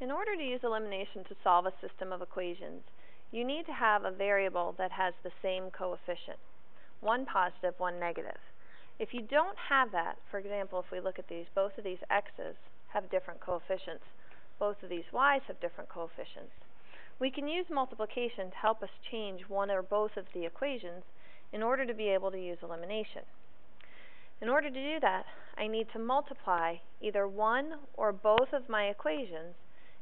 In order to use elimination to solve a system of equations, you need to have a variable that has the same coefficient, one positive, one negative. If you don't have that, for example, if we look at these, both of these x's have different coefficients, both of these y's have different coefficients. We can use multiplication to help us change one or both of the equations in order to be able to use elimination. In order to do that, I need to multiply either one or both of my equations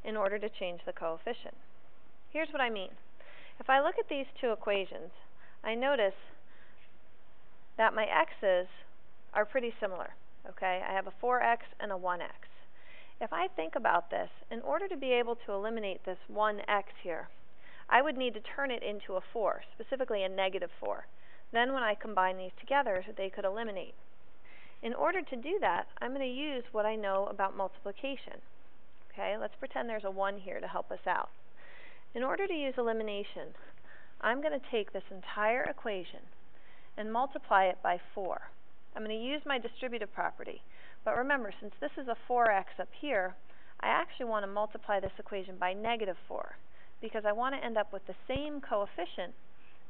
in order to change the coefficient. Here's what I mean. If I look at these two equations, I notice that my x's are pretty similar. Okay, I have a 4x and a 1x. If I think about this, in order to be able to eliminate this 1x here, I would need to turn it into a 4, specifically a negative 4. Then when I combine these together, they could eliminate. In order to do that, I'm going to use what I know about multiplication. Okay, let's pretend there's a 1 here to help us out. In order to use elimination, I'm going to take this entire equation and multiply it by 4. I'm going to use my distributive property. But remember, since this is a 4x up here, I actually want to multiply this equation by negative 4 because I want to end up with the same coefficient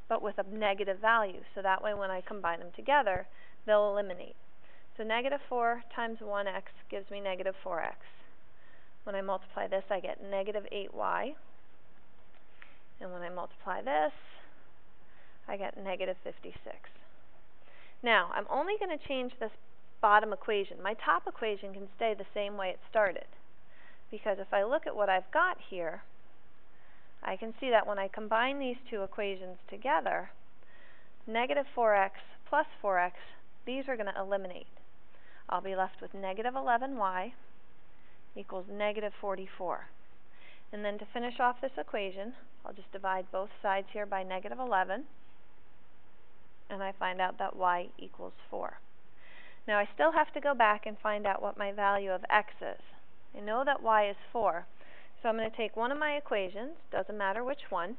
but with a negative value. So that way when I combine them together, they'll eliminate. So negative 4 times 1x gives me negative 4x. When I multiply this, I get negative 8y. And when I multiply this, I get negative 56. Now, I'm only going to change this bottom equation. My top equation can stay the same way it started. Because if I look at what I've got here, I can see that when I combine these two equations together, negative 4x plus 4x, these are going to eliminate. I'll be left with negative 11y equals negative 44. And then to finish off this equation, I'll just divide both sides here by negative 11, and I find out that y equals 4. Now I still have to go back and find out what my value of x is. I know that y is 4, so I'm going to take one of my equations, doesn't matter which one,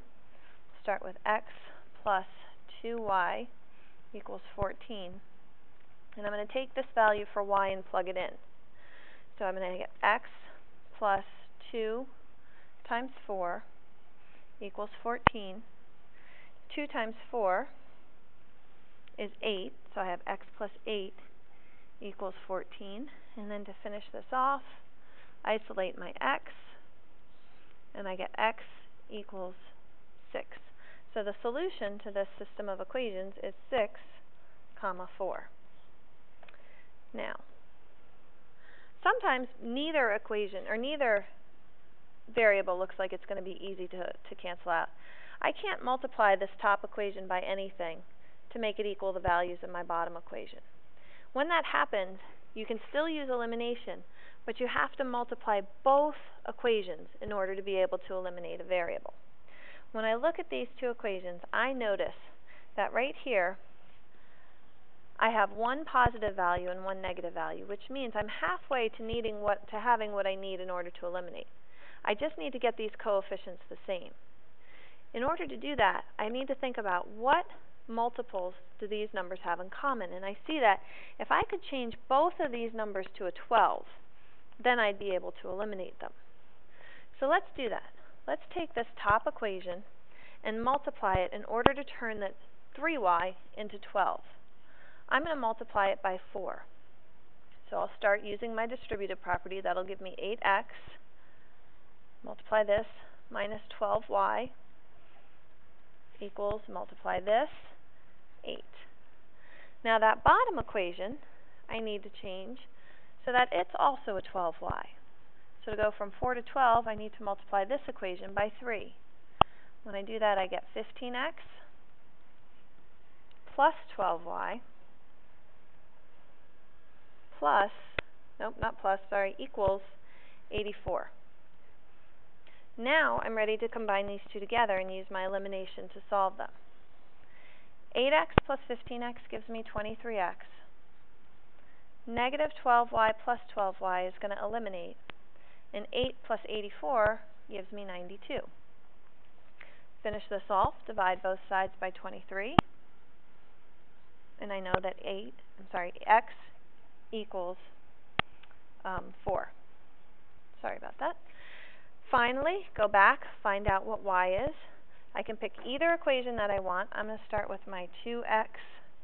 start with x plus 2y equals 14, and I'm going to take this value for y and plug it in. So I'm going to get x plus 2 times 4 equals 14. 2 times 4 is 8, so I have x plus 8 equals 14. And then to finish this off, isolate my x, and I get x equals 6. So the solution to this system of equations is 6, 4. Now, sometimes neither equation or neither variable looks like it's going to be easy to cancel out. I can't multiply this top equation by anything to make it equal the values in my bottom equation. When that happens, you can still use elimination, but you have to multiply both equations in order to be able to eliminate a variable. When I look at these two equations, I notice that right here I have one positive value and one negative value, which means I'm halfway to having what I need in order to eliminate. I just need to get these coefficients the same. In order to do that, I need to think about what multiples do these numbers have in common. And I see that if I could change both of these numbers to a 12, then I'd be able to eliminate them. So let's do that. Let's take this top equation and multiply it in order to turn that 3y into 12. I'm going to multiply it by 4. So I'll start using my distributive property. That'll give me 8x. Multiply this minus 12y equals, multiply this, 8. Now that bottom equation I need to change so that it's also a 12y. So to go from 4 to 12, I need to multiply this equation by 3. When I do that, I get 15x plus 12y plus, nope, not plus, sorry, equals 84. Now I'm ready to combine these two together and use my elimination to solve them. 8x plus 15x gives me 23x. Negative 12y plus 12y is going to eliminate. And 8 plus 84 gives me 92. Finish this off, divide both sides by 23. And I know that x equals 4. Sorry about that. Finally, go back, find out what y is. I can pick either equation that I want. I'm going to start with my 2x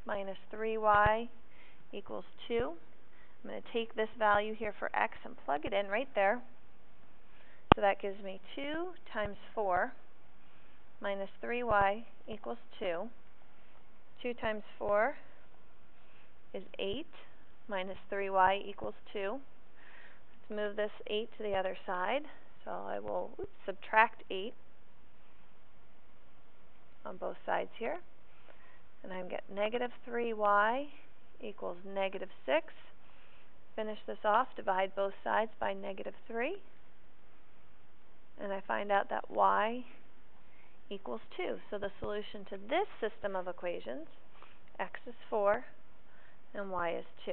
minus 3y equals 2. I'm going to take this value here for x and plug it in right there. So that gives me 2 times 4 minus 3y equals 2. 2 times 4 is 8 minus 3y equals 2. Let's move this 8 to the other side. So I will subtract 8 on both sides here. And I get negative 3y equals negative 6. Finish this off, divide both sides by negative 3. And I find out that y equals 2. So the solution to this system of equations, x is 4 and y is 2.